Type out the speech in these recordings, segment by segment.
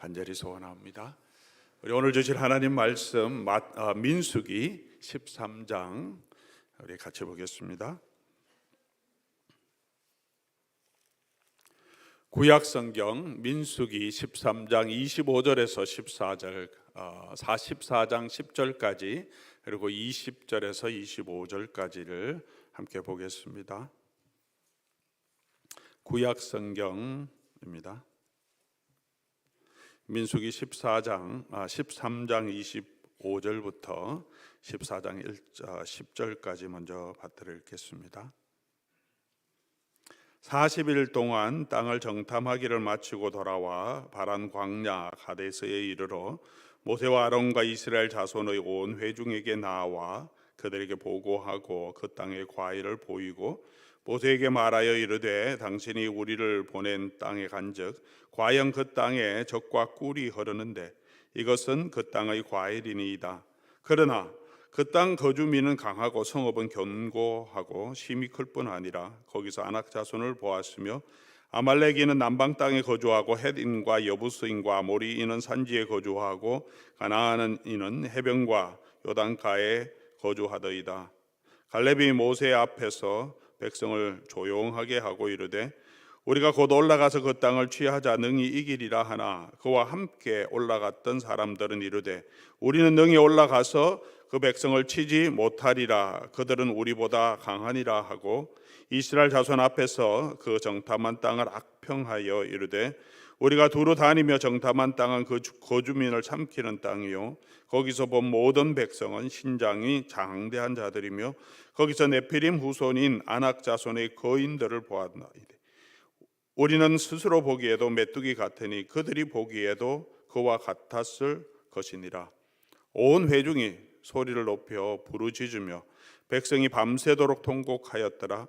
간절히 소원합니다. 우리 오늘 주실 하나님 말씀 민수기 13장 우리 같이 보겠습니다. 구약성경 민수기 13장 25절에서 14절, 44장 10절까지 그리고 20절에서 25절까지를 함께 보겠습니다. 구약성경입니다. 민수기 13장 25절부터 14장 10절까지 먼저 받들어 읽겠습니다. 40일 동안 땅을 정탐하기를 마치고 돌아와 바란 광야 가데스에 이르러 모세와 아론과 이스라엘 자손의 온 회중에게 나와 그들에게 보고하고 그 땅의 과일을 보이고 모세에게 말하여 이르되 당신이 우리를 보낸 땅에 간즉 과연 그 땅에 젖과 꿀이 흐르는데 이것은 그 땅의 과일이니이다. 그러나 그 땅 거주민은 강하고 성읍은 견고하고 심히 클 뿐 아니라 거기서 아낙 자손을 보았으며 아말렉인은 남방 땅에 거주하고 헷인과 여부스인과 아모리인은 산지에 거주하고 가나안인은 해변과 요단가에 거주하더이다. 갈렙이 모세 앞에서 백성을 조용하게 하고 이르되 우리가 곧 올라가서 그 땅을 취하자 능히 이기리라 하나 그와 함께 올라갔던 사람들은 이르되 우리는 능히 올라가서 그 백성을 치지 못하리라. 그들은 우리보다 강하니라 하고 이스라엘 자손 앞에서 그 정탐한 땅을 악평하여 이르되 우리가 두루 다니며 정탐한 땅은 그 거주민을 삼키는 땅이요 거기서 본 모든 백성은 신장이 장대한 자들이며 거기서 네피림 후손인 아낙 자손의 거인들을 보았나이다. 우리는 스스로 보기에도 메뚜기 같으니 그들이 보기에도 그와 같았을 것이니라. 온 회중이 소리를 높여 부르짖으며 백성이 밤새도록 통곡하였더라.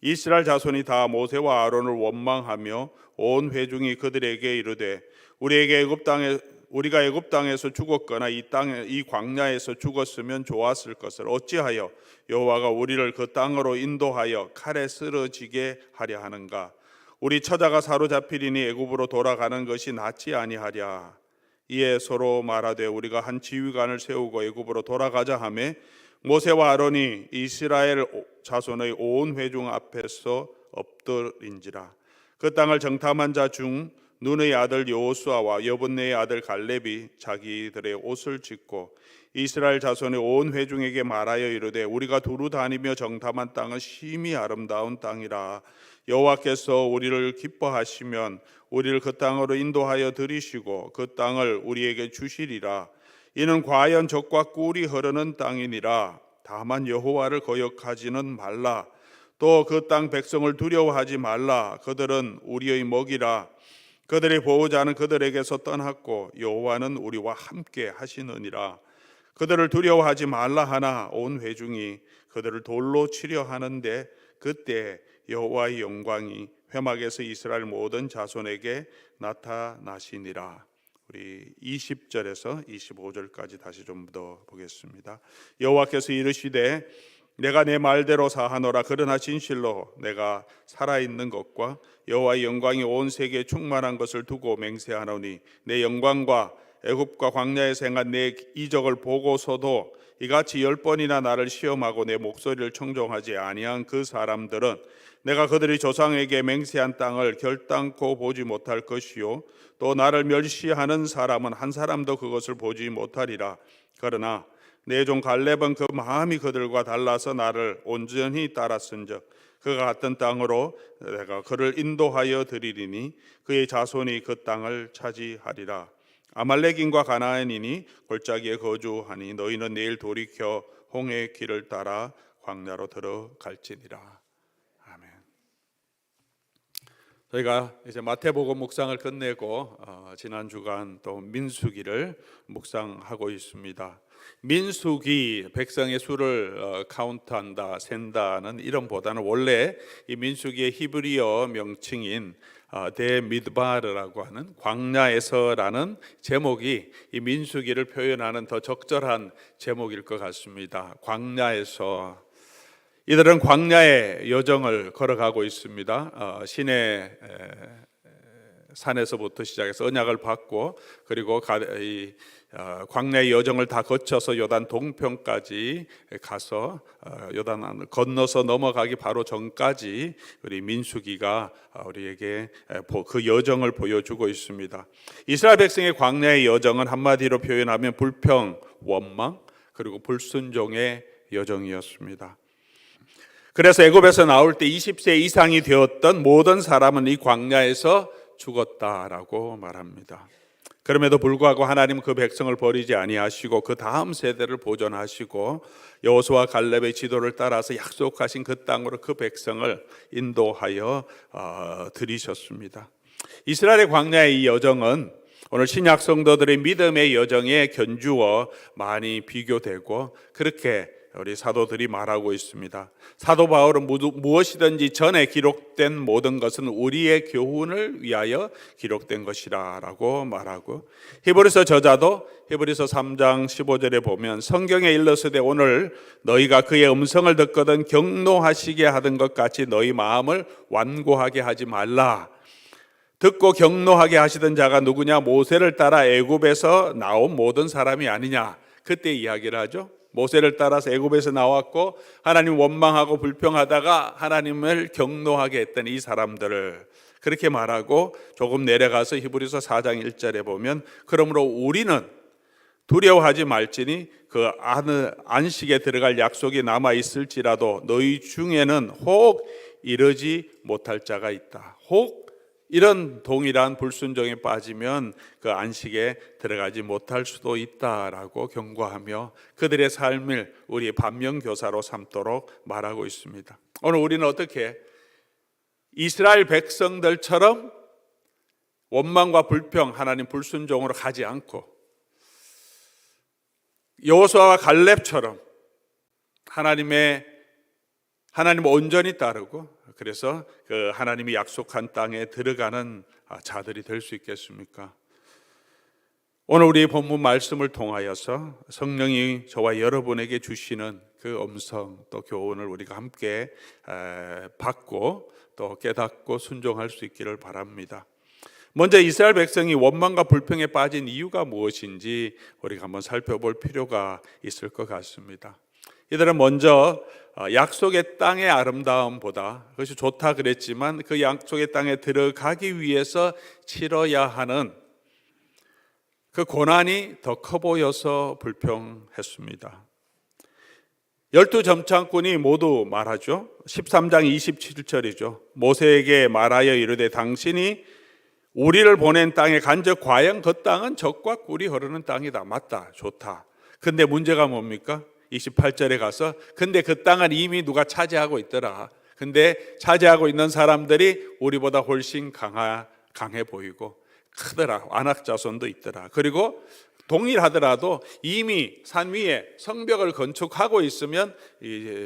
이스라엘 자손이 다 모세와 아론을 원망하며 온 회중이 그들에게 이르되 우리가 애굽 땅에서 죽었거나 이 광야에서 죽었으면 좋았을 것을 어찌하여 여호와가 우리를 그 땅으로 인도하여 칼에 쓰러지게 하려 하는가? 우리 처자가 사로잡히리니 애굽으로 돌아가는 것이 낫지 아니하랴. 이에 서로 말하되 우리가 한 지휘관을 세우고 애굽으로 돌아가자 하매 모세와 아론이 이스라엘 자손의 온 회중 앞에서 엎드린지라. 그 땅을 정탐한 자 중 눈의 아들 여호수아와 여분네의 아들 갈렙이 자기들의 옷을 찢고 이스라엘 자손의 온 회중에게 말하여 이르되 우리가 두루 다니며 정탐한 땅은 심히 아름다운 땅이라. 여호와께서 우리를 기뻐하시면 우리를 그 땅으로 인도하여 들이시고 그 땅을 우리에게 주시리라. 이는 과연 젖과 꿀이 흐르는 땅이니라. 다만 여호와를 거역하지는 말라. 또 그 땅 백성을 두려워하지 말라. 그들은 우리의 먹이라. 그들의 보호자는 그들에게서 떠났고 여호와는 우리와 함께 하시느니라. 그들을 두려워하지 말라 하나 온 회중이 그들을 돌로 치려 하는데 그때 여호와의 영광이 회막에서 이스라엘 모든 자손에게 나타나시니라. 우리 20절에서 25절까지 다시 좀 더 보겠습니다. 여호와께서 이르시되 내가 내 말대로 사하노라. 그러나 진실로 내가 살아있는 것과 여호와의 영광이 온 세계에 충만한 것을 두고 맹세하노니 내 영광과 애굽과 광야에서 행한 내 이적을 보고서도 이같이 10번이나 나를 시험하고 내 목소리를 청종하지 아니한 그 사람들은 내가 그들이 조상에게 맹세한 땅을 결단코 보지 못할 것이요 또 나를 멸시하는 사람은 한 사람도 그것을 보지 못하리라. 그러나 내 종 갈렙은 그 마음이 그들과 달라서 나를 온전히 따랐은즉 그가 갔던 땅으로 내가 그를 인도하여 드리리니 그의 자손이 그 땅을 차지하리라. 아말렉인과 가나안인이 골짜기에 거주하니 너희는 내일 돌이켜 홍해의 길을 따라 광야로 들어갈지니라. 아멘. 저희가 이제 마태복음 묵상을 끝내고 지난 주간 또 민수기를 묵상하고 있습니다. 민수기 백성의 수를 카운트한다, 센다는 이름보다는 원래 이 민수기의 히브리어 명칭인 데미드바르라고 하는 광야에서라는 제목이 이 민수기를 표현하는 더 적절한 제목일 것 같습니다. 광야에서 이들은 광야의 여정을 걸어가고 있습니다. 시내 산에서부터 시작해서 언약을 받고 그리고 광야의 여정을 다 거쳐서 요단 동편까지 가서 요단 건너서 넘어가기 바로 전까지 우리 민수기가 우리에게 그 여정을 보여주고 있습니다. 이스라엘 백성의 광야의 여정은 한마디로 표현하면 불평, 원망 그리고 불순종의 여정이었습니다. 그래서 애굽에서 나올 때 20세 이상이 되었던 모든 사람은 이 광야에서 죽었다라고 말합니다. 그럼에도 불구하고 하나님은 그 백성을 버리지 아니하시고 그 다음 세대를 보존하시고 여호수아 갈렙의 지도를 따라서 약속하신 그 땅으로 그 백성을 인도하여 들이셨습니다. 이스라엘의 광야의 이 여정은 오늘 신약 성도들의 믿음의 여정에 견주어 많이 비교되고 그렇게 우리 사도들이 말하고 있습니다. 사도 바울은 무엇이든지 전에 기록된 모든 것은 우리의 교훈을 위하여 기록된 것이라고 말하고, 히브리서 저자도 히브리서 3장 15절에 보면 성경에 일렀으되 오늘 너희가 그의 음성을 듣거든 경노하시게 하던 것 같이 너희 마음을 완고하게 하지 말라. 듣고 경노하게 하시던 자가 누구냐? 모세를 따라 애굽에서 나온 모든 사람이 아니냐. 그때 이야기를 하죠. 모세를 따라서 애굽에서 나왔고 하나님 원망하고 불평하다가 하나님을 경노하게 했던 이 사람들을 그렇게 말하고 조금 내려가서 히브리서 4장 1절에 보면 그러므로 우리는 두려워하지 말지니 그 안식에 들어갈 약속이 남아 있을지라도 너희 중에는 혹 이르지 못할 자가 있다. 혹 이런 동일한 불순종에 빠지면 그 안식에 들어가지 못할 수도 있다라고 경고하며 그들의 삶을 우리의 반면교사로 삼도록 말하고 있습니다. 오늘 우리는 어떻게 이스라엘 백성들처럼 원망과 불평, 하나님 불순종으로 가지 않고 여호수아와 갈렙처럼 하나님을 온전히 따르고 그래서 그 하나님이 약속한 땅에 들어가는 자들이 될 수 있겠습니까? 오늘 우리 본문 말씀을 통하여서 성령이 저와 여러분에게 주시는 그 음성 또 교훈을 우리가 함께 받고 또 깨닫고 순종할 수 있기를 바랍니다. 먼저 이스라엘 백성이 원망과 불평에 빠진 이유가 무엇인지 우리가 한번 살펴볼 필요가 있을 것 같습니다. 이들은 먼저 약속의 땅의 아름다움보다 그것이 좋다 그랬지만 그 약속의 땅에 들어가기 위해서 치러야 하는 그 고난이 더 커 보여서 불평했습니다. 12점창꾼이 모두 말하죠. 13장 27절이죠. 모세에게 말하여 이르되 당신이 우리를 보낸 땅에 간적 과연 그 땅은 젖과 꿀이 흐르는 땅이다. 맞다. 좋다. 근데 문제가 뭡니까? 28절에 가서 근데 그 땅은 이미 누가 차지하고 있더라. 근데 차지하고 있는 사람들이 우리보다 훨씬 강해 보이고 크더라. 아낙 자손도 있더라. 그리고 동일하더라도 이미 산 위에 성벽을 건축하고 있으면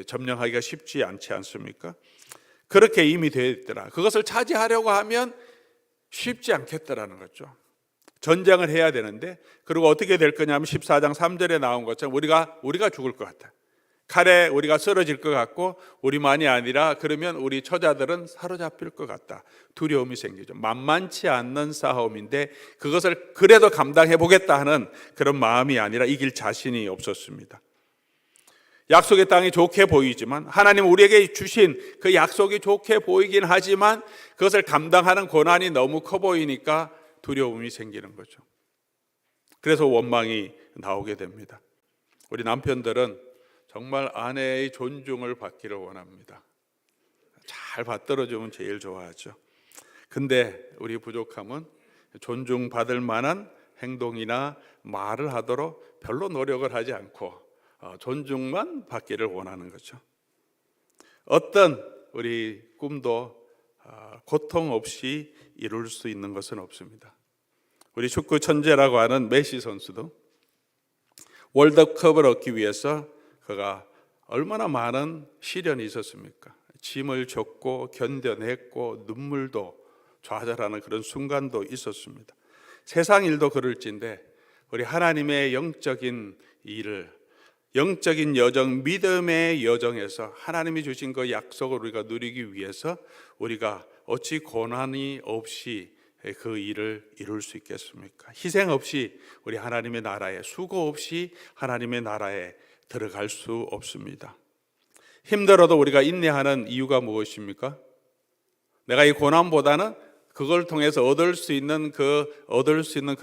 점령하기가 쉽지 않지 않습니까? 그렇게 이미 되어 있더라. 그것을 차지하려고 하면 쉽지 않겠더라는 거죠. 전쟁을 해야 되는데 그리고 어떻게 될 거냐면 14장 3절에 나온 것처럼 우리가 죽을 것 같아. 칼에 우리가 쓰러질 것 같고 우리만이 아니라 그러면 우리 처자들은 사로잡힐 것 같다. 두려움이 생기죠. 만만치 않는 싸움인데 그것을 그래도 감당해 보겠다 하는 그런 마음이 아니라 이길 자신이 없었습니다. 약속의 땅이 좋게 보이지만 하나님 우리에게 주신 그 약속이 좋게 보이긴 하지만 그것을 감당하는 고난이 너무 커 보이니까 두려움이 생기는 거죠. 그래서 원망이 나오게 됩니다. 우리 남편들은 정말 아내의 존중을 받기를 원합니다. 잘 받들어주면 제일 좋아하죠. 근데 우리 부족함은 존중받을 만한 행동이나 말을 하도록 별로 노력을 하지 않고 존중만 받기를 원하는 거죠. 어떤 우리 꿈도 고통 없이 이룰 수 있는 것은 없습니다. 우리 축구 천재라고 하는 메시 선수도 월드컵을 얻기 위해서 그가 얼마나 많은 시련이 있었습니까? 짐을 졌고 견뎌냈고 눈물도 좌절하는 그런 순간도 있었습니다. 세상 일도 그럴진데 우리 하나님의 영적인 일을 영적인 여정, 믿음의 여정에서 하나님이 주신 그 약속을 우리가 누리기 위해서 우리가 어찌 고난이 없이 그 일을 이룰 수 있겠습니까? 희생 없이 우리 하나님의 나라에, 수고 없이 하나님의 나라에 들어갈 수 없습니다. 힘들어도 우리가 인내하는 이유가 무엇입니까? 내가 이 고난보다는 그걸 통해서 얻을 수 있는 그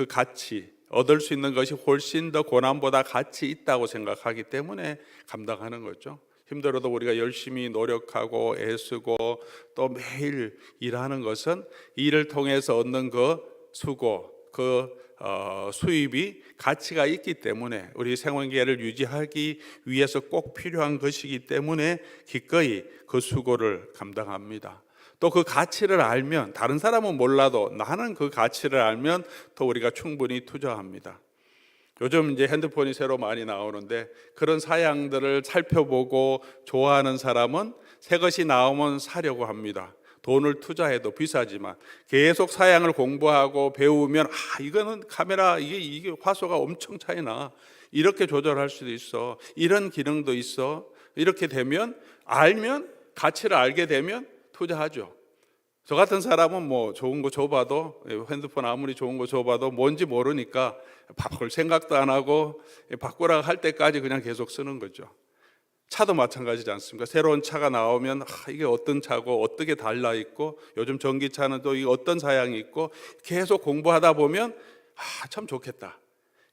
가치, 얻을 수 있는 것이 훨씬 더 고난보다 가치 있다고 생각하기 때문에 감당하는 거죠. 힘들어도 우리가 열심히 노력하고 애쓰고 또 매일 일하는 것은 일을 통해서 얻는 그 수고, 수입이 가치가 있기 때문에 우리 생활계를 유지하기 위해서 꼭 필요한 것이기 때문에 기꺼이 그 수고를 감당합니다. 또 그 가치를 알면, 다른 사람은 몰라도 나는 그 가치를 알면 또 우리가 충분히 투자합니다. 요즘 이제 핸드폰이 새로 많이 나오는데 그런 사양들을 살펴보고 좋아하는 사람은 새 것이 나오면 사려고 합니다. 돈을 투자해도 비싸지만 계속 사양을 공부하고 배우면 이거는 카메라 이게 화소가 엄청 차이나, 이렇게 조절할 수도 있어, 이런 기능도 있어, 이렇게 되면 알면, 가치를 알게 되면 투자하죠. 저 같은 사람은 뭐 좋은 거 줘봐도, 핸드폰 아무리 좋은 거 줘봐도 뭔지 모르니까 바꿀 생각도 안 하고 바꾸라고 할 때까지 그냥 계속 쓰는 거죠. 차도 마찬가지지 않습니까? 새로운 차가 나오면 이게 어떤 차고 어떻게 달라 있고, 요즘 전기차는 또 이게 어떤 사양이 있고, 계속 공부하다 보면 참 좋겠다,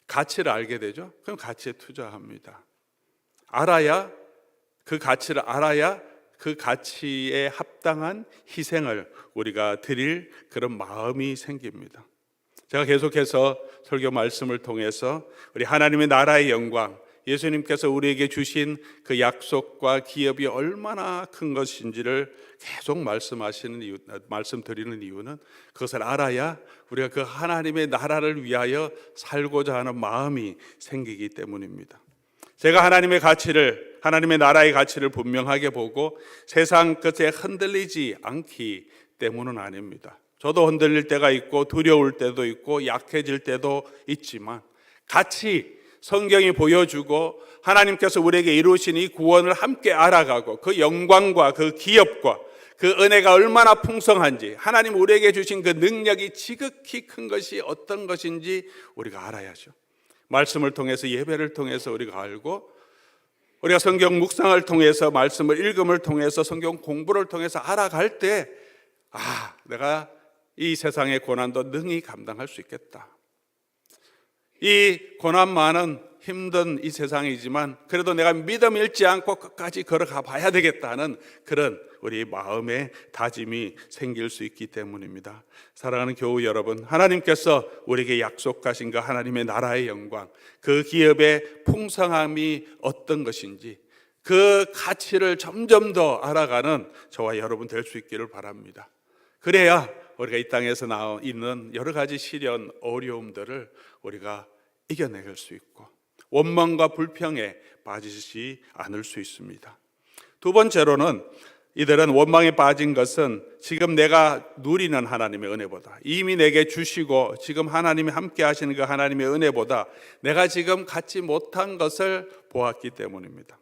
가치를 알게 되죠. 그럼 가치에 투자합니다. 그 가치를 알아야 그 가치에 합당한 희생을 우리가 드릴 그런 마음이 생깁니다. 제가 계속해서 설교 말씀을 통해서 우리 하나님의 나라의 영광, 예수님께서 우리에게 주신 그 약속과 기업이 얼마나 큰 것인지를 계속 말씀드리는 이유는 그것을 알아야 우리가 그 하나님의 나라를 위하여 살고자 하는 마음이 생기기 때문입니다. 제가 하나님의 나라의 가치를 분명하게 보고 세상 끝에 흔들리지 않기 때문은 아닙니다. 저도 흔들릴 때가 있고 두려울 때도 있고 약해질 때도 있지만, 성경이 보여주고 하나님께서 우리에게 이루신 이 구원을 함께 알아가고 그 영광과 그 기업과 그 은혜가 얼마나 풍성한지, 하나님 우리에게 주신 그 능력이 지극히 큰 것이 어떤 것인지 우리가 알아야죠. 말씀을 통해서, 예배를 통해서 우리가 알고, 우리가 성경 묵상을 통해서, 말씀을 읽음을 통해서, 성경 공부를 통해서 알아갈 때 내가 이 세상의 고난도 능히 감당할 수 있겠다. 이 고난 많은 힘든 이 세상이지만 그래도 내가 믿음 잃지 않고 끝까지 걸어가 봐야 되겠다는 그런 우리 마음의 다짐이 생길 수 있기 때문입니다. 사랑하는 교우 여러분, 하나님께서 우리에게 약속하신 그 하나님의 나라의 영광, 그 기업의 풍성함이 어떤 것인지 그 가치를 점점 더 알아가는 저와 여러분 될 수 있기를 바랍니다. 그래야 우리가 이 땅에서 있는 여러 가지 시련, 어려움들을 우리가 이겨낼 수 있고 원망과 불평에 빠지지 않을 수 있습니다. 두 번째로는, 이들은 원망에 빠진 것은 지금 내가 누리는 하나님의 은혜보다, 이미 내게 주시고 지금 하나님이 함께 하시는 그 하나님의 은혜보다 내가 지금 갖지 못한 것을 보았기 때문입니다.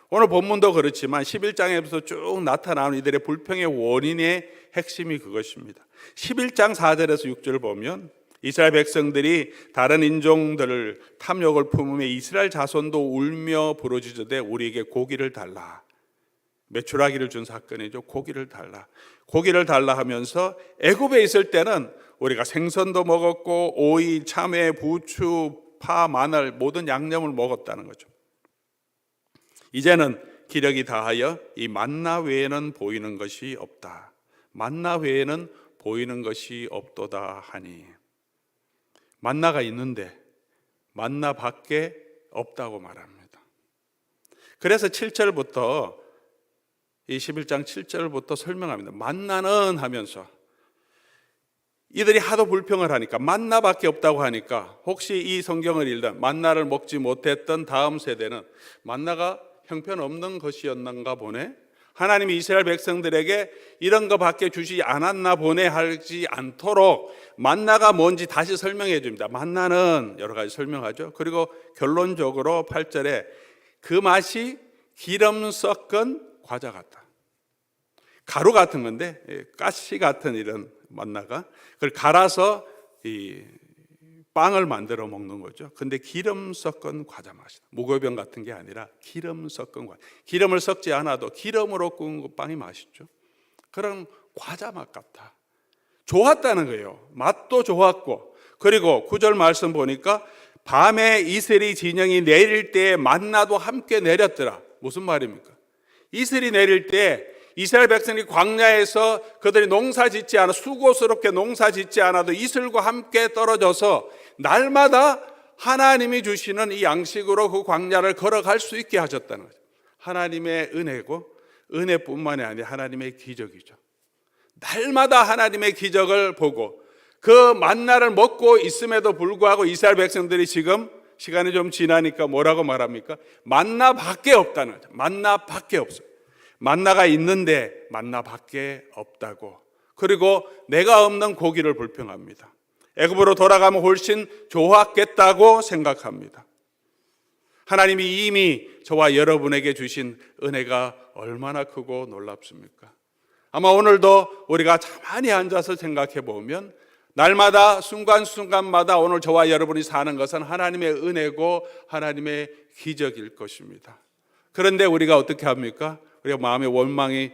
오늘 본문도 그렇지만 11장에서 쭉 나타나는 이들의 불평의 원인의 핵심이 그것입니다. 11장 4절에서 6절을 보면 이스라엘 백성들이 다른 인종들을 탐욕을 품으며 이스라엘 자손도 울며 부르짖으되 우리에게 고기를 달라. 메추라기를 준 사건이죠. 고기를 달라 하면서, 애굽에 있을 때는 우리가 생선도 먹었고 오이, 참외, 부추, 파, 마늘 모든 양념을 먹었다는 거죠. 이제는 기력이 다하여 이 만나 외에는 보이는 것이 없다. 만나 외에는 보이는 것이 없도다 하니, 만나가 있는데 만나 밖에 없다고 말합니다. 그래서 7절부터 이 11장 7절부터 설명합니다. 만나는 하면서 이들이 하도 불평을 하니까, 만나밖에 없다고 하니까 혹시 이 성경을 읽던 만나를 먹지 못했던 다음 세대는 만나가 형편없는 것이었는가 보네, 하나님이 이스라엘 백성들에게 이런 거밖에 주지 않았나 보내 하지 않도록 만나가 뭔지 다시 설명해 줍니다. 만나는 여러 가지 설명하죠. 그리고 결론적으로 8절에 그 맛이 기름 섞은 과자 같다. 가루 같은 건데, 가시 같은 이런 만나가. 그걸 갈아서 이 빵을 만들어 먹는 거죠. 근데 기름 섞은 과자 맛이다. 무교병 같은 게 아니라 기름 섞은 과자. 기름을 섞지 않아도 기름으로 구운 빵이 맛있죠. 그런 과자 맛 같다. 좋았다는 거예요. 맛도 좋았고. 그리고 9절 말씀 보니까 밤에 이슬이 진영이 내릴 때에 만나도 함께 내렸더라. 무슨 말입니까? 이슬이 내릴 때 이스라엘 백성이 광야에서 그들이 농사 짓지 않아 수고스럽게 농사 짓지 않아도 이슬과 함께 떨어져서 날마다 하나님이 주시는 이 양식으로 그 광야를 걸어갈 수 있게 하셨다는 거죠. 하나님의 은혜고 은혜뿐만이 아니라 하나님의 기적이죠. 날마다 하나님의 기적을 보고 그 만나를 먹고 있음에도 불구하고 이스라엘 백성들이 지금 시간이 좀 지나니까 뭐라고 말합니까? 만나밖에 없다는 거죠. 만나밖에 없어요. 만나가 있는데 만나밖에 없다고. 그리고 내가 없는 고기를 불평합니다. 애굽으로 돌아가면 훨씬 좋았겠다고 생각합니다. 하나님이 이미 저와 여러분에게 주신 은혜가 얼마나 크고 놀랍습니까? 아마 오늘도 우리가 가만히 앉아서 생각해 보면 날마다 순간순간마다 오늘 저와 여러분이 사는 것은 하나님의 은혜고 하나님의 기적일 것입니다. 그런데 우리가 어떻게 합니까? 우리가 마음에 원망이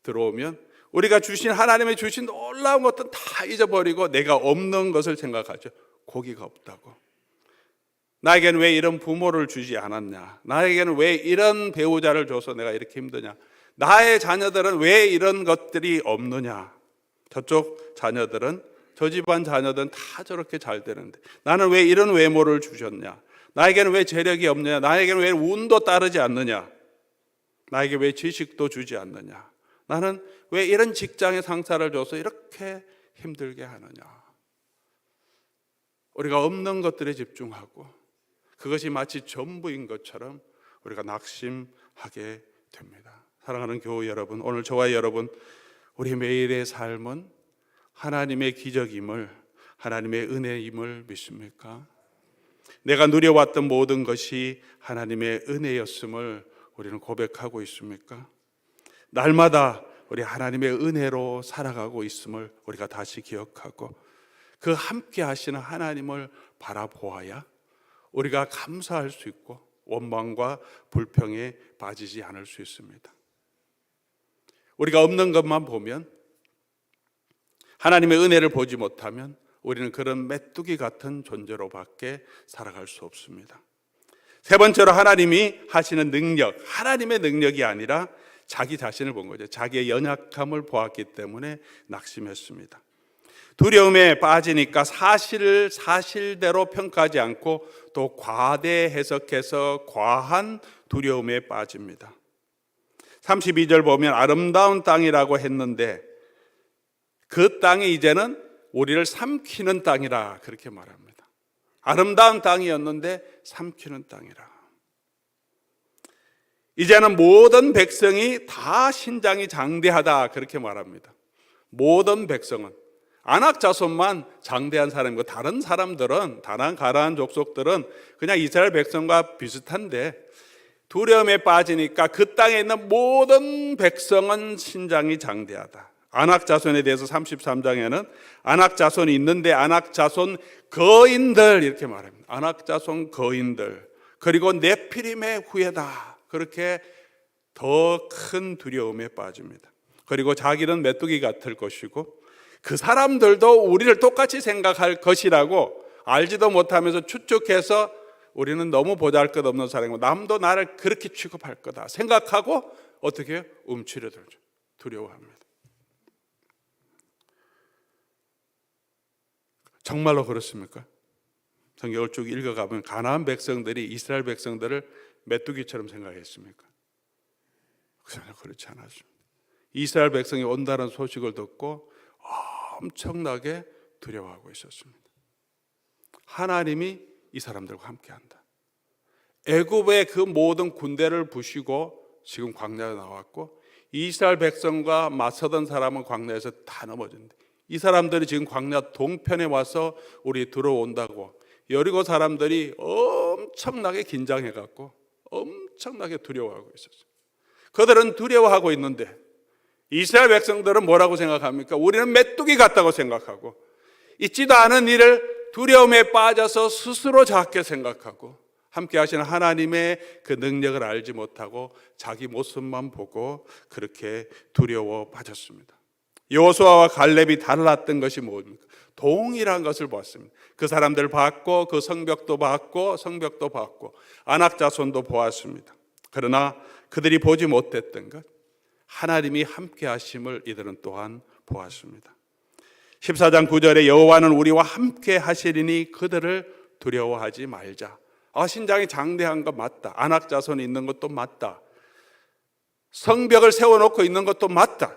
들어오면 우리가 주신 하나님의 주신 놀라운 것들은 다 잊어버리고 내가 없는 것을 생각하죠. 고기가 없다고. 나에게는 왜 이런 부모를 주지 않았냐? 나에게는 왜 이런 배우자를 줘서 내가 이렇게 힘드냐? 나의 자녀들은 왜 이런 것들이 없느냐? 저쪽 자녀들은 저 집안 자녀들은 다 저렇게 잘 되는데 나는 왜 이런 외모를 주셨냐? 나에게는 왜 재력이 없느냐? 나에게는 왜 운도 따르지 않느냐? 나에게 왜 지식도 주지 않느냐? 나는 왜 이런 직장의 상사를 줘서 이렇게 힘들게 하느냐? 우리가 없는 것들에 집중하고 그것이 마치 전부인 것처럼 우리가 낙심하게 됩니다. 사랑하는 교우 여러분, 오늘 저와 여러분, 우리 매일의 삶은 하나님의 기적임을, 하나님의 은혜임을 믿습니까? 내가 누려왔던 모든 것이 하나님의 은혜였음을 우리는 고백하고 있습니까? 날마다 우리 하나님의 은혜로 살아가고 있음을 우리가 다시 기억하고 그 함께 하시는 하나님을 바라보아야 우리가 감사할 수 있고 원망과 불평에 빠지지 않을 수 있습니다. 우리가 없는 것만 보면, 하나님의 은혜를 보지 못하면 우리는 그런 메뚜기 같은 존재로밖에 살아갈 수 없습니다. 세 번째로 하나님이 하시는 능력, 하나님의 능력이 아니라 자기 자신을 본 거죠. 자기의 연약함을 보았기 때문에 낙심했습니다. 두려움에 빠지니까 사실을 사실대로 평가하지 않고 또 과대 해석해서 과한 두려움에 빠집니다. 32절 보면 아름다운 땅이라고 했는데 그 땅이 이제는 우리를 삼키는 땅이라 그렇게 말합니다. 아름다운 땅이었는데 삼키는 땅이라. 이제는 모든 백성이 다 신장이 장대하다 그렇게 말합니다. 모든 백성은, 아낙 자손만 장대한 사람이고 다른 사람들은, 다난 가나안 족속들은 그냥 이스라엘 백성과 비슷한데 두려움에 빠지니까 그 땅에 있는 모든 백성은 신장이 장대하다. 아낙 자손에 대해서 33장에는 아낙 자손이 있는데 아낙 자손 거인들 이렇게 말합니다. 아낙 자손 거인들, 그리고 네피림의 후예다. 그렇게 더 큰 두려움에 빠집니다. 그리고 자기는 메뚜기 같을 것이고 그 사람들도 우리를 똑같이 생각할 것이라고 알지도 못하면서 추측해서 우리는 너무 보잘것없는 사람이고 남도 나를 그렇게 취급할 거다 생각하고 어떻게 해요? 움츠려들죠. 두려워합니다. 정말로 그렇습니까? 성경을 쭉 읽어가면 가나안 백성들이 이스라엘 백성들을 메뚜기처럼 생각했습니까? 전혀 그렇지 않았습니다. 이스라엘 백성이 온다는 소식을 듣고 엄청나게 두려워하고 있었습니다. 하나님이 이 사람들과 함께한다. 애굽의 그 모든 군대를 부시고 지금 광야에 나왔고 이스라엘 백성과 맞서던 사람은 광야에서 다 넘어진다. 이 사람들이 지금 광야 동편에 와서 우리 들어온다고 여리고 사람들이 엄청나게 긴장해갖고 엄청나게 두려워하고 있었어요. 그들은 두려워하고 있는데 이스라엘 백성들은 뭐라고 생각합니까? 우리는 메뚜기 같다고 생각하고, 있지도 않은 일을 두려움에 빠져서 스스로 작게 생각하고, 함께 하시는 하나님의 그 능력을 알지 못하고 자기 모습만 보고 그렇게 두려워 빠졌습니다. 여호수아와 갈렙이 달랐던 것이 뭡니까? 동일한 것을 보았습니다. 그 사람들 봤고, 그 성벽도 봤고, 안악자손도 보았습니다. 그러나 그들이 보지 못했던 것, 하나님이 함께 하심을 이들은 또한 보았습니다. 14장 9절에 여호와는 우리와 함께 하시리니 그들을 두려워하지 말자. 신장이 장대한 거 맞다. 안악자손이 있는 것도 맞다. 성벽을 세워놓고 있는 것도 맞다.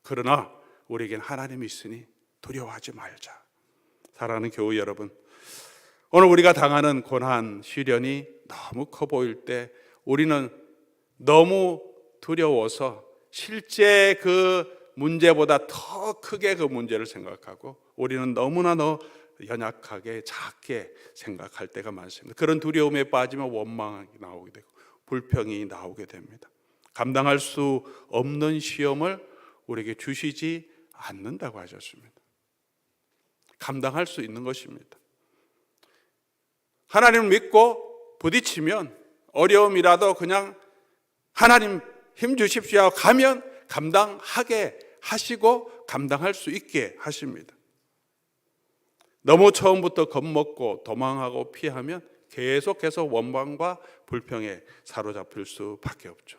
그러나 우리에겐 하나님이 있으니 두려워하지 말자. 사랑하는 교우 여러분, 오늘 우리가 당하는 고난, 시련이 너무 커 보일 때 우리는 너무 두려워서 실제 그 문제보다 더 크게 그 문제를 생각하고, 우리는 너무나 연약하게 작게 생각할 때가 많습니다. 그런 두려움에 빠지면 원망이 나오게 되고 불평이 나오게 됩니다. 감당할 수 없는 시험을 우리에게 주시지 않는다고 하셨습니다. 감당할 수 있는 것입니다. 하나님을 믿고 부딪히면 어려움이라도 그냥 하나님 힘 주십시오 하고 가면 감당하게 하시고 감당할 수 있게 하십니다. 너무 처음부터 겁먹고 도망하고 피하면 계속해서 원망과 불평에 사로잡힐 수밖에 없죠.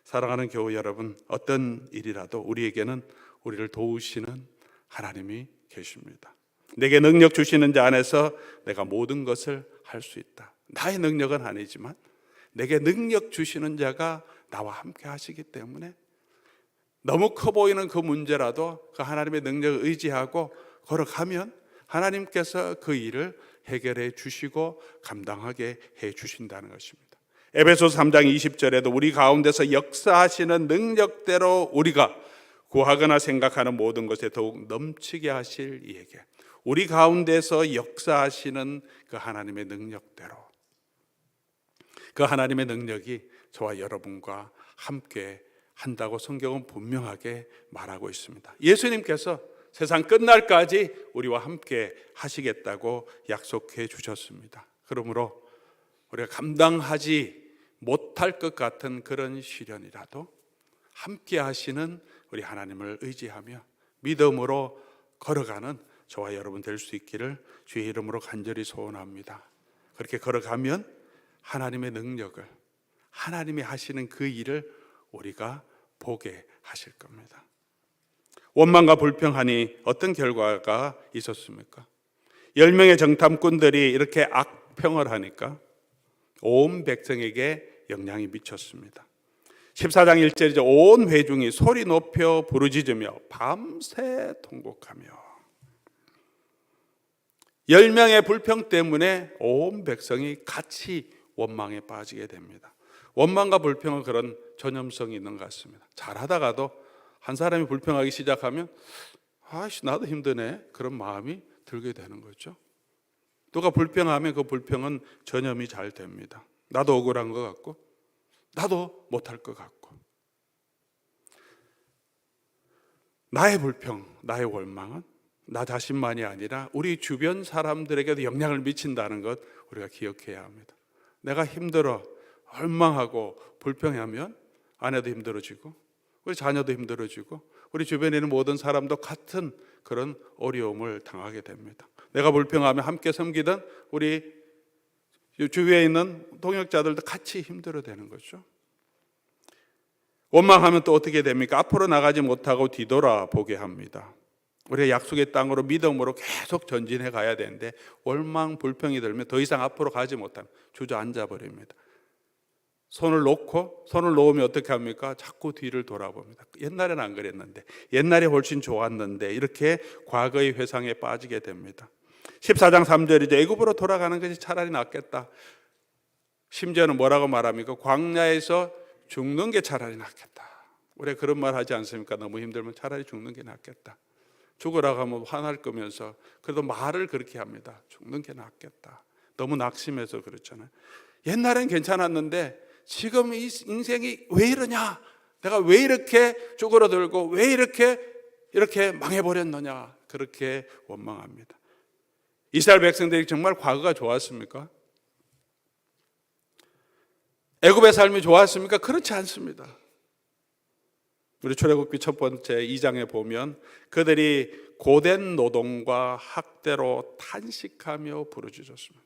사랑하는 교우 여러분, 어떤 일이라도 우리에게는 우리를 도우시는 하나님이 계십니다. 내게 능력 주시는 자 안에서 내가 모든 것을 할 수 있다. 나의 능력은 아니지만 내게 능력 주시는 자가 나와 함께 하시기 때문에 너무 커 보이는 그 문제라도 그 하나님의 능력을 의지하고 걸어가면 하나님께서 그 일을 해결해 주시고 감당하게 해 주신다는 것입니다. 에베소서 3장 20절에도 우리 가운데서 역사하시는 능력대로 우리가 구하거나 생각하는 모든 것에 더욱 넘치게 하실 이에게, 우리 가운데서 역사하시는 그 하나님의 능력대로, 그 하나님의 능력이 저와 여러분과 함께 한다고 성경은 분명하게 말하고 있습니다. 예수님께서 세상 끝날까지 우리와 함께 하시겠다고 약속해 주셨습니다. 그러므로 우리가 감당하지 못할 것 같은 그런 시련이라도 함께 하시는 우리 하나님을 의지하며 믿음으로 걸어가는 저와 여러분 될 수 있기를 주의 이름으로 간절히 소원합니다. 그렇게 걸어가면 하나님의 능력을, 하나님이 하시는 그 일을 우리가 보게 하실 겁니다. 원망과 불평하니 어떤 결과가 있었습니까? 10명의 정탐꾼들이 이렇게 악평을 하니까 온 백성에게 영향이 미쳤습니다. 14장 1절이죠. 온 회중이 소리 높여 부르짖으며 밤새 통곡하며, 10명의 불평 때문에 온 백성이 같이 원망에 빠지게 됩니다. 원망과 불평은 그런 전염성이 있는 것 같습니다. 잘하다가도 한 사람이 불평하기 시작하면 나도 힘드네, 그런 마음이 들게 되는 거죠. 누가 불평하면 그 불평은 전염이 잘 됩니다. 나도 억울한 것 같고 나도 못할 것 같고, 나의 불평, 나의 원망은 나 자신만이 아니라 우리 주변 사람들에게도 영향을 미친다는 것 우리가 기억해야 합니다. 내가 힘들어 원망하고 불평하면 아내도 힘들어지고 우리 자녀도 힘들어지고 우리 주변에 있는 모든 사람도 같은 그런 어려움을 당하게 됩니다. 내가 불평하면 함께 섬기던 우리 주위에 있는 동역자들도 같이 힘들어되는 거죠. 원망하면 또 어떻게 됩니까? 앞으로 나가지 못하고 뒤돌아보게 합니다. 우리가 약속의 땅으로 믿음으로 계속 전진해 가야 되는데 원망, 불평이 들면 더 이상 앞으로 가지 못하면 주저앉아 버립니다. 손을 놓으면 어떻게 합니까? 자꾸 뒤를 돌아봅니다. 옛날에는 안 그랬는데, 옛날에 훨씬 좋았는데, 이렇게 과거의 회상에 빠지게 됩니다. 14장 3절이죠. 애굽으로 돌아가는 것이 차라리 낫겠다. 심지어는 뭐라고 말합니까? 광야에서 죽는 게 차라리 낫겠다. 우리가 그런 말 하지 않습니까? 너무 힘들면 차라리 죽는 게 낫겠다. 죽으라고 하면 화날 거면서 그래도 말을 그렇게 합니다. 죽는 게 낫겠다. 너무 낙심해서 그렇잖아요. 옛날엔 괜찮았는데 지금 이 인생이 왜 이러냐? 내가 왜 이렇게 쭈그러들고 왜 이렇게 망해버렸느냐, 그렇게 원망합니다. 이스라엘 백성들이 정말 과거가 좋았습니까? 애굽의 삶이 좋았습니까? 그렇지 않습니다. 우리 출애굽기 첫 번째 2장에 보면 그들이 고된 노동과 학대로 탄식하며 부르짖었습니다.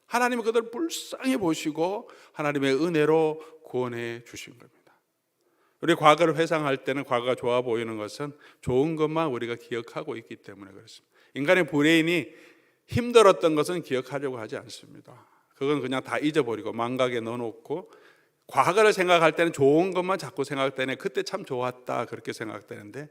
하나님은 그들을 불쌍히 보시고 하나님의 은혜로 구원해 주신 겁니다. 우리 과거를 회상할 때는 과거가 좋아 보이는 것은 좋은 것만 우리가 기억하고 있기 때문에 그렇습니다. 인간의 브레인이 힘들었던 것은 기억하려고 하지 않습니다. 그건 그냥 다 잊어버리고 망각에 넣어놓고, 과거를 생각할 때는 좋은 것만 자꾸 생각할 때는 그때 참 좋았다, 그렇게 생각되는데,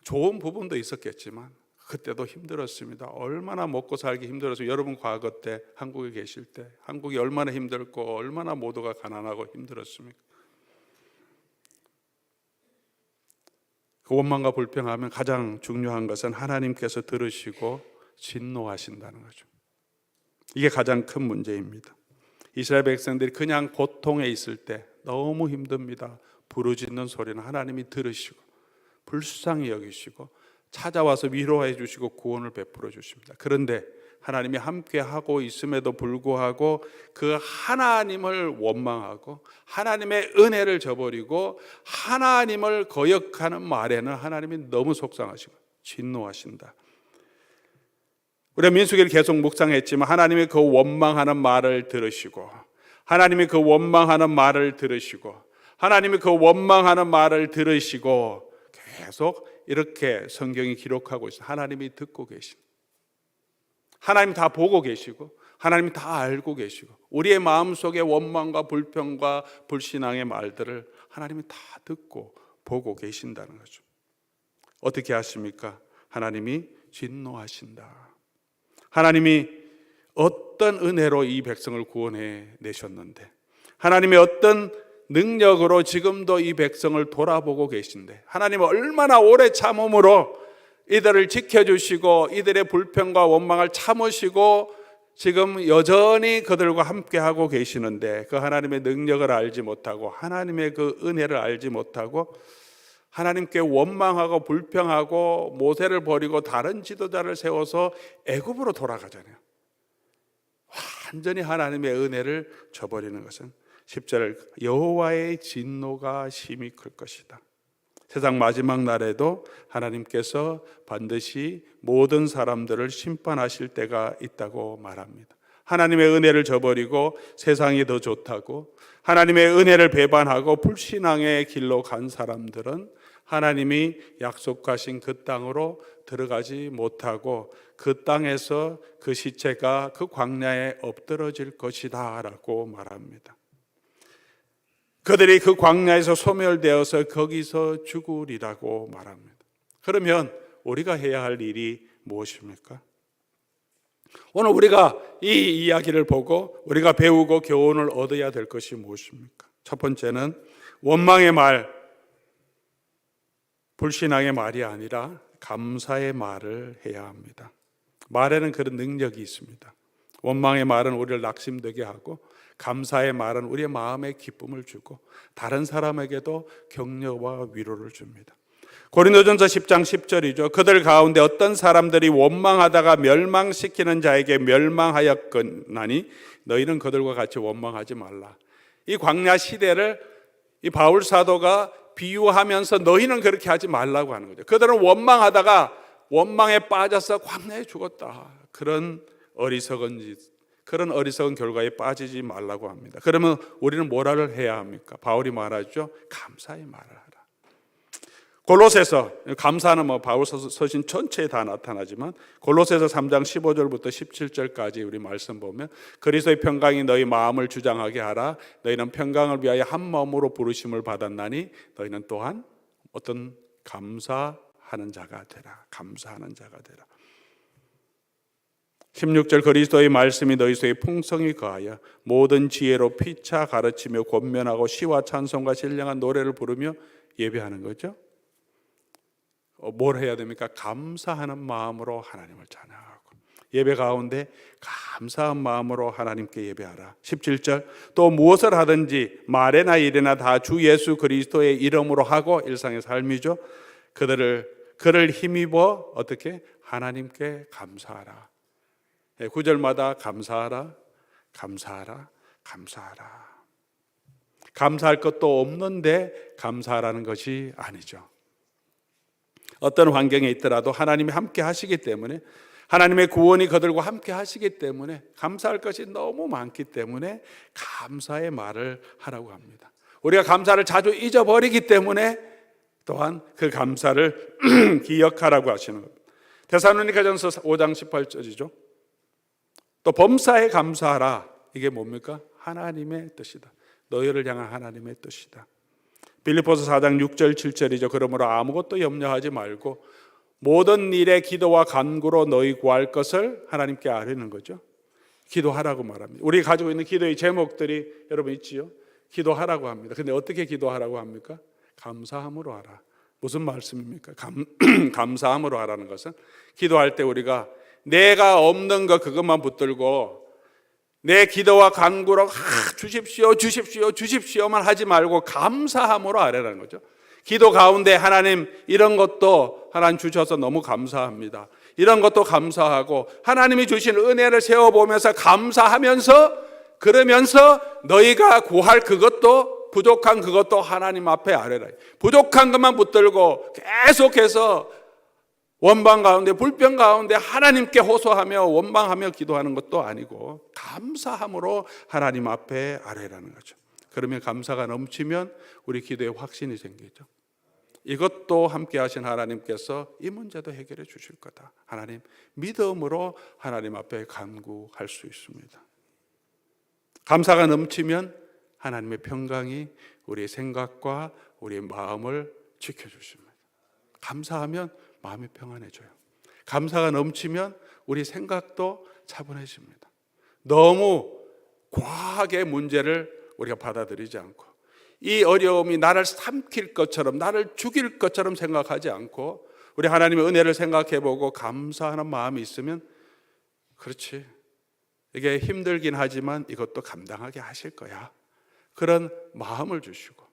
좋은 부분도 있었겠지만 그때도 힘들었습니다. 얼마나 먹고 살기 힘들어서, 여러분 과거 때 한국에 계실 때 한국이 얼마나 힘들고 얼마나 모두가 가난하고 힘들었습니까? 그 원망과 불평하면 가장 중요한 것은 하나님께서 들으시고 진노하신다는 거죠. 이게 가장 큰 문제입니다. 이스라엘 백성들이 그냥 고통에 있을 때 너무 힘듭니다. 부르짖는 소리는 하나님이 들으시고 불쌍히 여기시고 찾아와서 위로해 주시고 구원을 베풀어 주십니다. 그런데 하나님이 함께 하고 있음에도 불구하고 그 하나님을 원망하고 하나님의 은혜를 저버리고 하나님을 거역하는 말에는 하나님이 너무 속상하시고 진노하신다. 우리가 민수기를 계속 묵상했지만 하나님이 그 원망하는 말을 들으시고, 하나님이 그 원망하는 말을 들으시고, 하나님이 그 원망하는 말을 들으시고, 계속 이렇게 성경이 기록하고 있어요. 하나님이 듣고 계신, 하나님 다 보고 계시고 하나님이 다 알고 계시고, 우리의 마음속의 원망과 불평과 불신앙의 말들을 하나님이 다 듣고 보고 계신다는 거죠. 어떻게 하십니까? 하나님이 진노하신다. 하나님이 어떤 은혜로 이 백성을 구원해 내셨는데, 하나님의 어떤 능력으로 지금도 이 백성을 돌아보고 계신데, 하나님은 얼마나 오래 참음으로 이들을 지켜주시고 이들의 불평과 원망을 참으시고 지금 여전히 그들과 함께하고 계시는데, 그 하나님의 능력을 알지 못하고 하나님의 그 은혜를 알지 못하고 하나님께 원망하고 불평하고 모세를 버리고 다른 지도자를 세워서 애굽으로 돌아가잖아요. 완전히 하나님의 은혜를 저버리는 것은 10절 여호와의 진노가 심히 클 것이다. 세상 마지막 날에도 하나님께서 반드시 모든 사람들을 심판하실 때가 있다고 말합니다. 하나님의 은혜를 저버리고 세상이 더 좋다고 하나님의 은혜를 배반하고 불신앙의 길로 간 사람들은 하나님이 약속하신 그 땅으로 들어가지 못하고 그 땅에서 그 시체가 그 광야에 엎드러질 것이다 라고 말합니다. 그들이 그 광야에서 소멸되어서 거기서 죽으리라고 말합니다. 그러면 우리가 해야 할 일이 무엇입니까? 오늘 우리가 이 이야기를 보고 우리가 배우고 교훈을 얻어야 될 것이 무엇입니까? 첫 번째는 원망의 말, 불신앙의 말이 아니라 감사의 말을 해야 합니다. 말에는 그런 능력이 있습니다. 원망의 말은 우리를 낙심되게 하고, 감사의 말은 우리의 마음에 기쁨을 주고 다른 사람에게도 격려와 위로를 줍니다. 고린도전서 10장 10절이죠. 그들 가운데 어떤 사람들이 원망하다가 멸망시키는 자에게 멸망하였거나니 너희는 그들과 같이 원망하지 말라. 이 광야 시대를 이 바울 사도가 비유하면서 너희는 그렇게 하지 말라고 하는 거죠. 그들은 원망하다가 원망에 빠져서 광야에 죽었다. 그런 어리석은 결과에 빠지지 말라고 합니다. 그러면 우리는 뭐라를 해야 합니까? 바울이 말하죠. 감사의 말을 하라. 골로새서, 감사는 바울 서신 전체에 다 나타나지만 골로새서 3장 15절부터 17절까지 우리 말씀 보면 그리스도의 평강이 너희 마음을 주장하게 하라. 너희는 평강을 위하여 한 마음으로 부르심을 받았나니 너희는 또한 어떤 감사하는 자가 되라. 감사하는 자가 되라. 16절 그리스도의 말씀이 너희 속에 풍성히 거하여 모든 지혜로 피차 가르치며 권면하고 시와 찬송과 신령한 노래를 부르며 예배하는 거죠. 뭘 해야 됩니까? 감사하는 마음으로 하나님을 찬양하고 예배 가운데 감사한 마음으로 하나님께 예배하라. 17절 또 무엇을 하든지 말이나 일이나 다 주 예수 그리스도의 이름으로 하고 일상의 삶이죠. 그를 힘입어 어떻게 하나님께 감사하라. 9절마다 감사하라, 감사하라, 감사하라. 감사할 것도 없는데 감사하라는 것이 아니죠. 어떤 환경에 있더라도 하나님이 함께 하시기 때문에, 하나님의 구원이 그들과 함께 하시기 때문에, 감사할 것이 너무 많기 때문에 감사의 말을 하라고 합니다. 우리가 감사를 자주 잊어버리기 때문에 또한 그 감사를 기억하라고 하시는 겁니다. 데살로니가전서 5장 18절이죠. 또 범사에 감사하라. 이게 뭡니까? 하나님의 뜻이다. 너희를 향한 하나님의 뜻이다. 빌립보서 4장 6절 7절이죠. 그러므로 아무것도 염려하지 말고 모든 일에 기도와 간구로 너희 구할 것을 하나님께 아뢰는 거죠. 기도하라고 말합니다. 우리 가지고 있는 기도의 제목들이 여러분 있지요. 기도하라고 합니다. 근데 어떻게 기도하라고 합니까? 감사함으로 하라. 무슨 말씀입니까? 감사함으로 하라는 것은 기도할 때 우리가 내가 없는 것 그것만 붙들고 내 기도와 간구로 주십시오, 주십시오, 주십시오만 하지 말고 감사함으로 하라는 거죠. 기도 가운데 하나님 이런 것도 하나님 주셔서 너무 감사합니다. 이런 것도 감사하고 하나님이 주신 은혜를 세워보면서 감사하면서 그러면서 너희가 구할 그것도 부족한 그것도 하나님 앞에 아뢰라. 부족한 것만 붙들고 계속해서 원방 가운데 불평 가운데 하나님께 호소하며 원망하며 기도하는 것도 아니고 감사함으로 하나님 앞에 아뢰라는 거죠. 그러면 감사가 넘치면 우리 기도에 확신이 생기죠. 이것도 함께 하신 하나님께서 이 문제도 해결해 주실 거다. 하나님 믿음으로 하나님 앞에 간구할 수 있습니다. 감사가 넘치면 하나님의 평강이 우리의 생각과 우리의 마음을 지켜주십니다. 감사하면 마음이 평안해져요. 감사가 넘치면 우리 생각도 차분해집니다. 너무 과하게 문제를 우리가 받아들이지 않고 이 어려움이 나를 삼킬 것처럼 나를 죽일 것처럼 생각하지 않고 우리 하나님의 은혜를 생각해보고 감사하는 마음이 있으면 그렇지, 이게 힘들긴 하지만 이것도 감당하게 하실 거야. 그런 마음을 주시고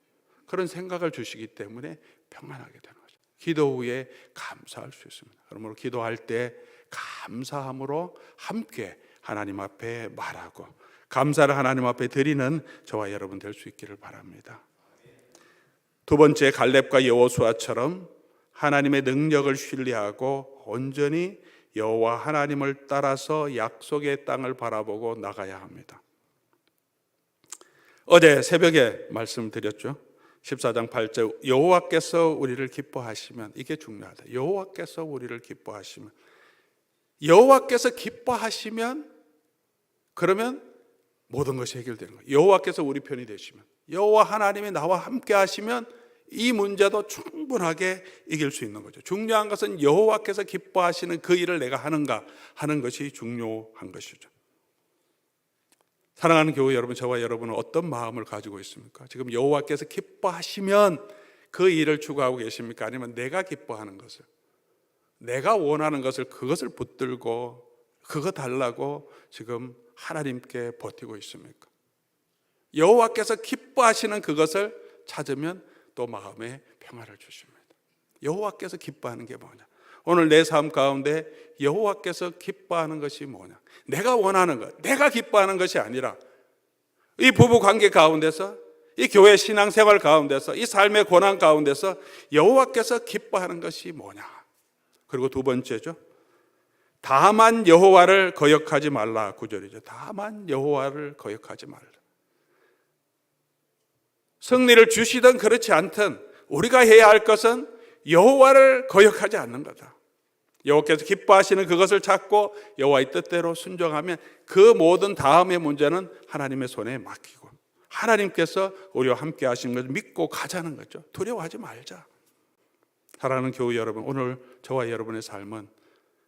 그런 생각을 주시기 때문에 평안하게 되는 거죠. 기도 후에 감사할 수 있습니다. 그러므로 기도할 때 감사함으로 함께 하나님 앞에 말하고 감사를 하나님 앞에 드리는 저와 여러분 될 수 있기를 바랍니다. 두 번째, 갈렙과 여호수아처럼 하나님의 능력을 신뢰하고 온전히 여호와 하나님을 따라서 약속의 땅을 바라보고 나가야 합니다. 어제 새벽에 말씀드렸죠. 14장 8절 여호와께서 우리를 기뻐하시면, 이게 중요하다. 여호와께서 우리를 기뻐하시면, 여호와께서 기뻐하시면 그러면 모든 것이 해결되는 거예요. 여호와께서 우리 편이 되시면, 여호와 하나님이 나와 함께 하시면 이 문제도 충분하게 이길 수 있는 거죠. 중요한 것은 여호와께서 기뻐하시는 그 일을 내가 하는가 하는 것이 중요한 것이죠. 사랑하는 교회 여러분, 저와 여러분은 어떤 마음을 가지고 있습니까? 지금 여호와께서 기뻐하시면 그 일을 추구하고 계십니까? 아니면 내가 기뻐하는 것을, 내가 원하는 것을, 그것을 붙들고 그거 달라고 지금 하나님께 버티고 있습니까? 여호와께서 기뻐하시는 그것을 찾으면 또 마음에 평화를 주십니다. 여호와께서 기뻐하는 게 뭐냐? 오늘 내 삶 가운데 여호와께서 기뻐하는 것이 뭐냐? 내가 원하는 것, 내가 기뻐하는 것이 아니라 이 부부 관계 가운데서, 이 교회 신앙생활 가운데서, 이 삶의 고난 가운데서 여호와께서 기뻐하는 것이 뭐냐? 그리고 두 번째죠. 다만 여호와를 거역하지 말라. 9절이죠. 다만 여호와를 거역하지 말라. 승리를 주시든 그렇지 않든 우리가 해야 할 것은 여호와를 거역하지 않는 거다. 여호와께서 기뻐하시는 그것을 찾고 여호와의 뜻대로 순종하면 그 모든 다음의 문제는 하나님의 손에 맡기고 하나님께서 우리와 함께 하시는 것을 믿고 가자는 거죠. 두려워하지 말자. 사랑하는 교회 여러분, 오늘 저와 여러분의 삶은,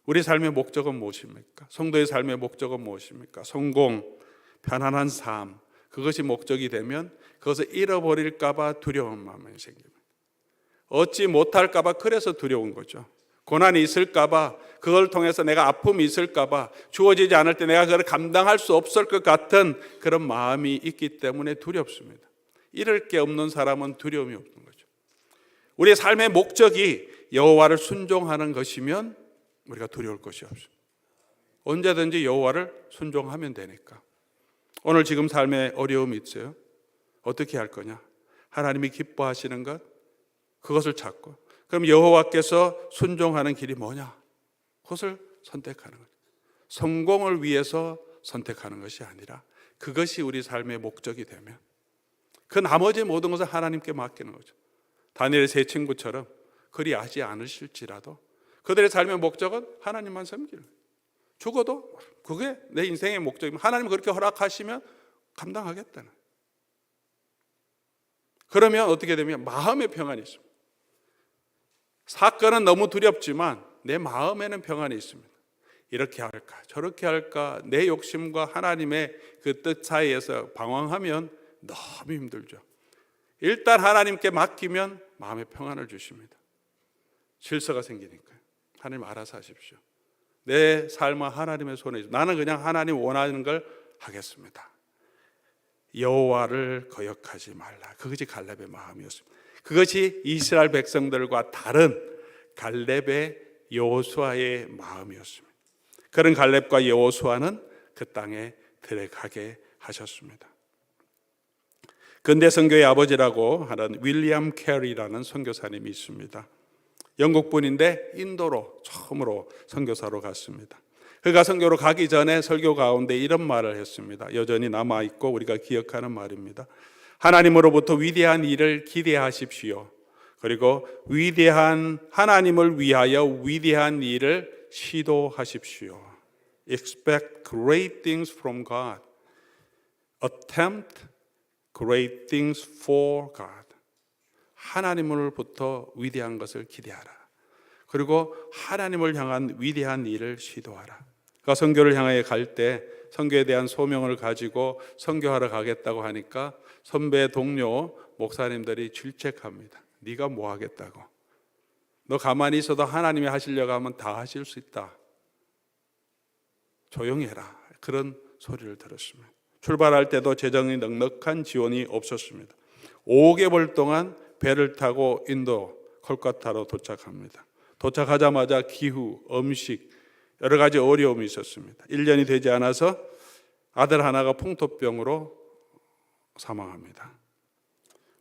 우리 삶의 목적은 무엇입니까? 성도의 삶의 목적은 무엇입니까? 성공, 편안한 삶, 그것이 목적이 되면 그것을 잃어버릴까 봐 두려운 마음이 생깁니다. 얻지 못할까 봐 그래서 두려운 거죠. 고난이 있을까봐, 그걸 통해서 내가 아픔이 있을까봐, 주어지지 않을 때 내가 그걸 감당할 수 없을 것 같은 그런 마음이 있기 때문에 두렵습니다. 잃을 게 없는 사람은 두려움이 없는 거죠. 우리의 삶의 목적이 여호와를 순종하는 것이면 우리가 두려울 것이 없습니다. 언제든지 여호와를 순종하면 되니까. 오늘 지금 삶에 어려움이 있어요. 어떻게 할 거냐? 하나님이 기뻐하시는 것, 그것을 찾고, 그럼 여호와께서 순종하는 길이 뭐냐? 그것을 선택하는 거죠. 성공을 위해서 선택하는 것이 아니라 그것이 우리 삶의 목적이 되면 그 나머지 모든 것을 하나님께 맡기는 거죠. 다니엘의 세 친구처럼 그리하지 않으실지라도 그들의 삶의 목적은 하나님만 섬기는 거예요. 죽어도 그게 내 인생의 목적이면 하나님 그렇게 허락하시면 감당하겠다는. 그러면 어떻게 되면 마음의 평안이 있습니다. 사건은 너무 두렵지만 내 마음에는 평안이 있습니다. 이렇게 할까 저렇게 할까 내 욕심과 하나님의 그 뜻 사이에서 방황하면 너무 힘들죠. 일단 하나님께 맡기면 마음의 평안을 주십니다. 질서가 생기니까요. 하나님 알아서 하십시오. 내 삶은 하나님의 손에 있습니다. 나는 그냥 하나님 원하는 걸 하겠습니다. 여호와를 거역하지 말라. 그것이 갈렙의 마음이었습니다. 그것이 이스라엘 백성들과 다른 갈렙의 여호수아의 마음이었습니다. 그런 갈렙과 여호수아는 그 땅에 들어가게 하셨습니다. 근대 선교의 아버지라고 하는 윌리엄 캐리라는 선교사님이 있습니다. 영국 분인데 인도로 처음으로 선교사로 갔습니다. 그가 선교로 가기 전에 설교 가운데 이런 말을 했습니다. 여전히 남아있고 우리가 기억하는 말입니다. 하나님으로부터 위대한 일을 기대하십시오. 그리고 위대한 하나님을 위하여 위대한 일을 시도하십시오. Expect great things from God. Attempt great things for God. 하나님으로부터 위대한 것을 기대하라. 그리고 하나님을 향한 위대한 일을 시도하라. 그러니까 선교를 향해 갈 때 선교에 대한 소명을 가지고 선교하러 가겠다고 하니까 선배 동료 목사님들이 질책합니다. 네가 뭐 하겠다고? 너 가만히 있어도 하나님이 하시려고 하면 다 하실 수 있다. 조용히 해라. 그런 소리를 들었습니다. 출발할 때도 재정이 넉넉한 지원이 없었습니다. 5개월 동안 배를 타고 인도 콜카타로 도착합니다. 도착하자마자 기후, 음식 여러 가지 어려움이 있었습니다. 1년이 되지 않아서 아들 하나가 풍토병으로 사망합니다.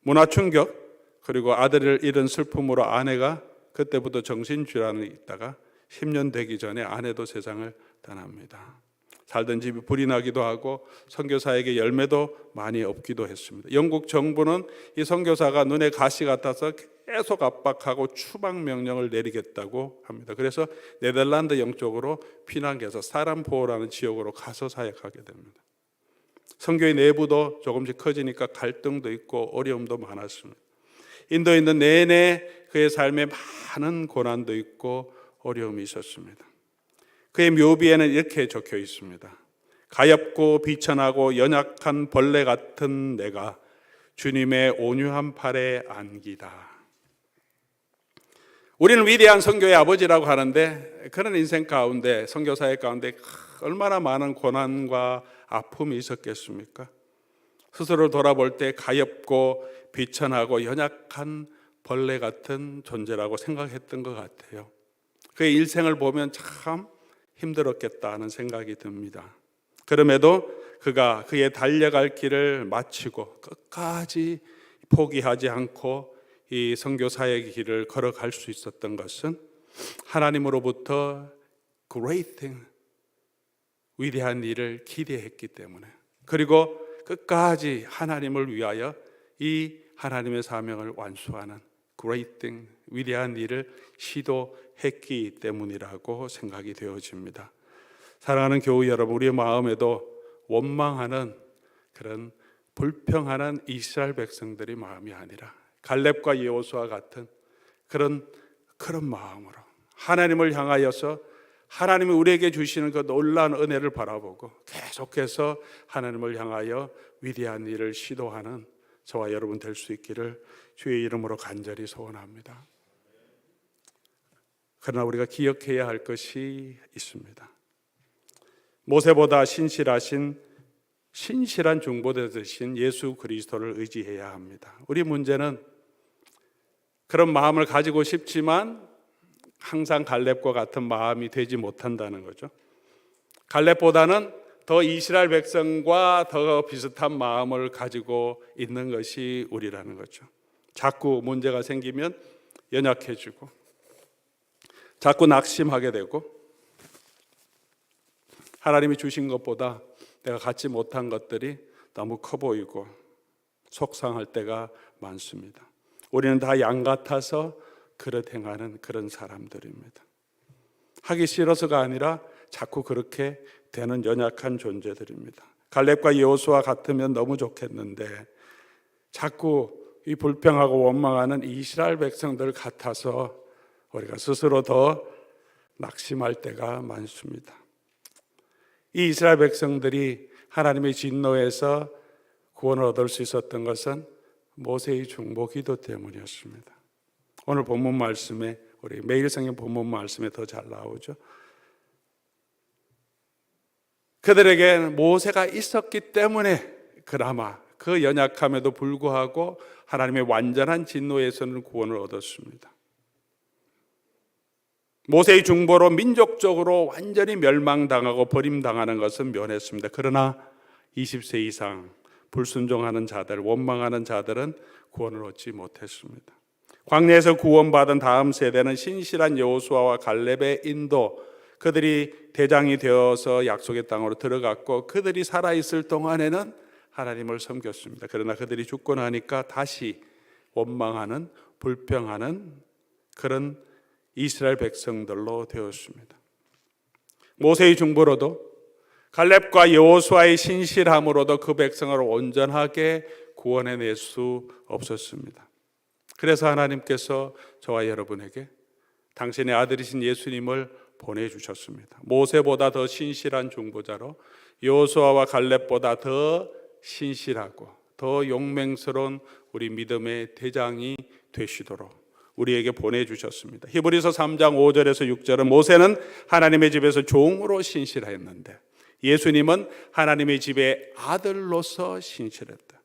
문화 충격, 그리고 아들을 잃은 슬픔으로 아내가 그때부터 정신질환이 있다가 10년 되기 전에 아내도 세상을 떠납니다. 살던 집이 불이 나기도 하고 선교사에게 열매도 많이 없기도 했습니다. 영국 정부는 이 선교사가 눈에 가시 같아서 계속 압박하고 추방 명령을 내리겠다고 합니다. 그래서 네덜란드 영쪽으로 피난해서 사람포라는 지역으로 가서 사역하게 됩니다. 선교의 내부도 조금씩 커지니까 갈등도 있고 어려움도 많았습니다. 인도에 있는 내내 그의 삶에 많은 고난도 있고 어려움이 있었습니다. 그의 묘비에는 이렇게 적혀 있습니다. 가엾고 비천하고 연약한 벌레 같은 내가 주님의 온유한 팔에 안기다. 우리는 위대한 선교의 아버지라고 하는데 그런 인생 가운데 선교사의 가운데 얼마나 많은 고난과 아픔이 있었겠습니까? 스스로 돌아볼 때 가엾고 비천하고 연약한 벌레 같은 존재라고 생각했던 것 같아요. 그의 일생을 보면 참 힘들었겠다는 생각이 듭니다. 그럼에도 그가 그의 달려갈 길을 마치고 끝까지 포기하지 않고 이 선교사의 길을 걸어갈 수 있었던 것은 하나님으로부터 great thing, 위대한 일을 기대했기 때문에, 그리고 끝까지 하나님을 위하여 이 하나님의 사명을 완수하는 great thing, 위대한 일을 시도했기 때문이라고 생각이 되어집니다. 사랑하는 교우 여러분, 우리의 마음에도 원망하는 그런 불평하는 이스라엘 백성들의 마음이 아니라 갈렙과 여호수아 같은 그런 마음으로 하나님을 향하여서 하나님이 우리에게 주시는 그 놀라운 은혜를 바라보고 계속해서 하나님을 향하여 위대한 일을 시도하는 저와 여러분 될 수 있기를 주의 이름으로 간절히 소원합니다. 그러나 우리가 기억해야 할 것이 있습니다. 모세보다 신실한 중보자 되신 예수 그리스도를 의지해야 합니다. 우리 문제는 그런 마음을 가지고 싶지만 항상 갈렙과 같은 마음이 되지 못한다는 거죠. 갈렙보다는 더 이스라엘 백성과 더 비슷한 마음을 가지고 있는 것이 우리라는 거죠. 자꾸 문제가 생기면 연약해지고, 자꾸 낙심하게 되고, 하나님이 주신 것보다 내가 갖지 못한 것들이 너무 커 보이고 속상할 때가 많습니다. 우리는 다 양 같아서 그릇 행하는 그런 사람들입니다. 하기 싫어서가 아니라 자꾸 그렇게 되는 연약한 존재들입니다. 갈렙과 여호수아 같으면 너무 좋겠는데 자꾸 이 불평하고 원망하는 이스라엘 백성들 같아서 우리가 스스로 더 낙심할 때가 많습니다. 이 이스라엘 백성들이 하나님의 진노에서 구원을 얻을 수 있었던 것은 모세의 중보 기도 때문이었습니다. 오늘 본문 말씀에, 우리 매일 성경 본문 말씀에 더 잘 나오죠. 그들에게 모세가 있었기 때문에 그나마 그 연약함에도 불구하고 하나님의 완전한 진노에서는 구원을 얻었습니다. 모세의 중보로 민족적으로 완전히 멸망당하고 버림당하는 것은 면했습니다. 그러나 20세 이상 불순종하는 자들, 원망하는 자들은 구원을 얻지 못했습니다. 광야에서 구원받은 다음 세대는 신실한 여호수아와 갈렙의 인도, 그들이 대장이 되어서 약속의 땅으로 들어갔고 그들이 살아있을 동안에는 하나님을 섬겼습니다. 그러나 그들이 죽고 나니까 다시 원망하는, 불평하는 그런 이스라엘 백성들로 되었습니다. 모세의 중보로도 갈렙과 여호수아의 신실함으로도 그 백성을 온전하게 구원해낼 수 없었습니다. 그래서 하나님께서 저와 여러분에게 당신의 아들이신 예수님을 보내주셨습니다. 모세보다 더 신실한 중보자로 여호수아와 갈렙보다 더 신실하고 더 용맹스러운 우리 믿음의 대장이 되시도록 우리에게 보내주셨습니다. 히브리서 3장 5절에서 6절은 모세는 하나님의 집에서 종으로 신실했는데 예수님은 하나님의 집의 아들로서 신실했다.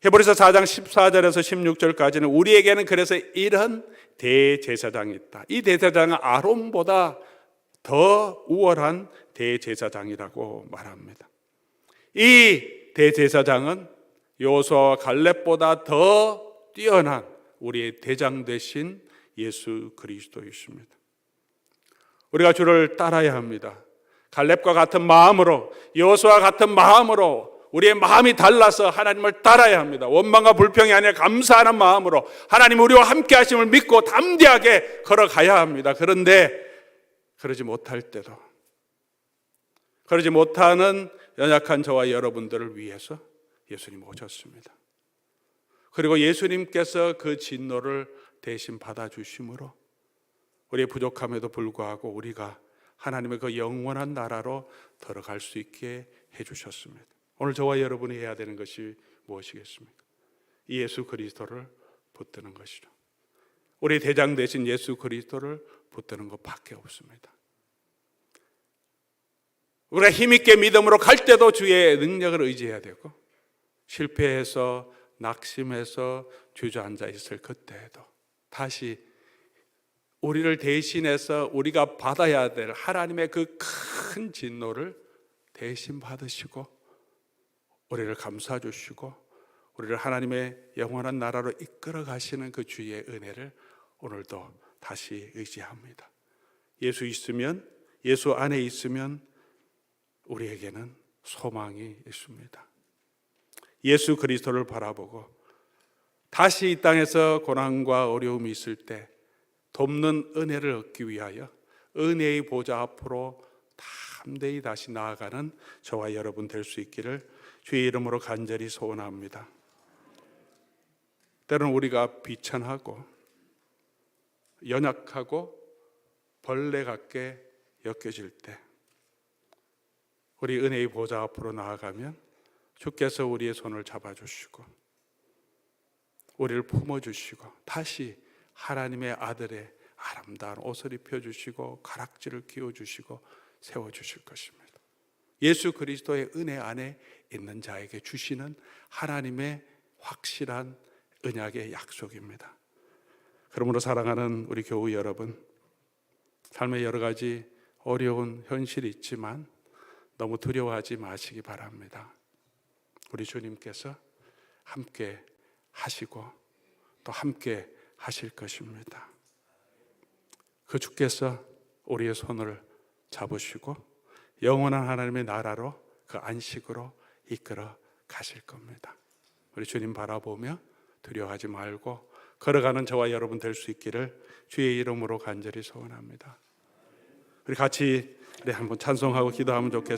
히브리서 4장 14절에서 16절까지는 우리에게는 그래서 이런 대제사장이 있다. 이 대제사장은 아론보다 더 우월한 대제사장이라고 말합니다. 이 대제사장은 여호수아와 갈렙보다 더 뛰어난 우리의 대장 되신 예수 그리스도이십니다. 우리가 주를 따라야 합니다. 갈렙과 같은 마음으로, 여호수아와 같은 마음으로 우리의 마음이 달라서 하나님을 따라야 합니다. 원망과 불평이 아니라 감사하는 마음으로 하나님 우리와 함께 하심을 믿고 담대하게 걸어가야 합니다. 그런데 그러지 못할 때도, 그러지 못하는 연약한 저와 여러분들을 위해서 예수님 오셨습니다. 그리고 예수님께서 그 진노를 대신 받아주심으로 우리의 부족함에도 불구하고 우리가 하나님의 그 영원한 나라로 들어갈 수 있게 해주셨습니다. 오늘 저와 여러분이 해야 되는 것이 무엇이겠습니까? 이 예수 그리스도를 붙드는 것이죠. 우리 대장 되신 예수 그리스도를 붙드는 것밖에 없습니다. 우리가 힘있게 믿음으로 갈 때도 주의 능력을 의지해야 되고, 실패해서 낙심해서 주저앉아 있을 그때에도 다시 우리를 대신해서 우리가 받아야 될 하나님의 그 큰 진노를 대신 받으시고 우리를 감싸 주시고 우리를 하나님의 영원한 나라로 이끌어 가시는 그 주의 은혜를 오늘도 다시 의지합니다. 예수 있으면, 예수 안에 있으면 우리에게는 소망이 있습니다. 예수 그리스도를 바라보고 다시 이 땅에서 고난과 어려움이 있을 때 돕는 은혜를 얻기 위하여 은혜의 보좌 앞으로 담대히 다시 나아가는 저와 여러분 될 수 있기를 주의 이름으로 간절히 소원합니다. 때로는 우리가 비천하고 연약하고 벌레 같게 엮여질 때 우리 은혜의 보좌 앞으로 나아가면 주께서 우리의 손을 잡아주시고 우리를 품어주시고 다시 하나님의 아들의 아름다운 옷을 입혀주시고 가락지를 끼워주시고 세워주실 것입니다. 예수 그리스도의 은혜 안에 있는 자에게 주시는 하나님의 확실한 언약의 약속입니다. 그러므로 사랑하는 우리 교우 여러분, 삶에 여러 가지 어려운 현실이 있지만 너무 두려워하지 마시기 바랍니다. 우리 주님께서 함께 하시고 또 함께 하실 것입니다. 그 주께서 우리의 손을 잡으시고 영원한 하나님의 나라로 그 안식으로 이끌어 가실 겁니다. 우리 주님 바라보며 두려워하지 말고 걸어가는 저와 여러분 될 수 있기를 주의 이름으로 간절히 소원합니다. 우리 같이 한번 찬송하고 기도하면 좋겠습니다.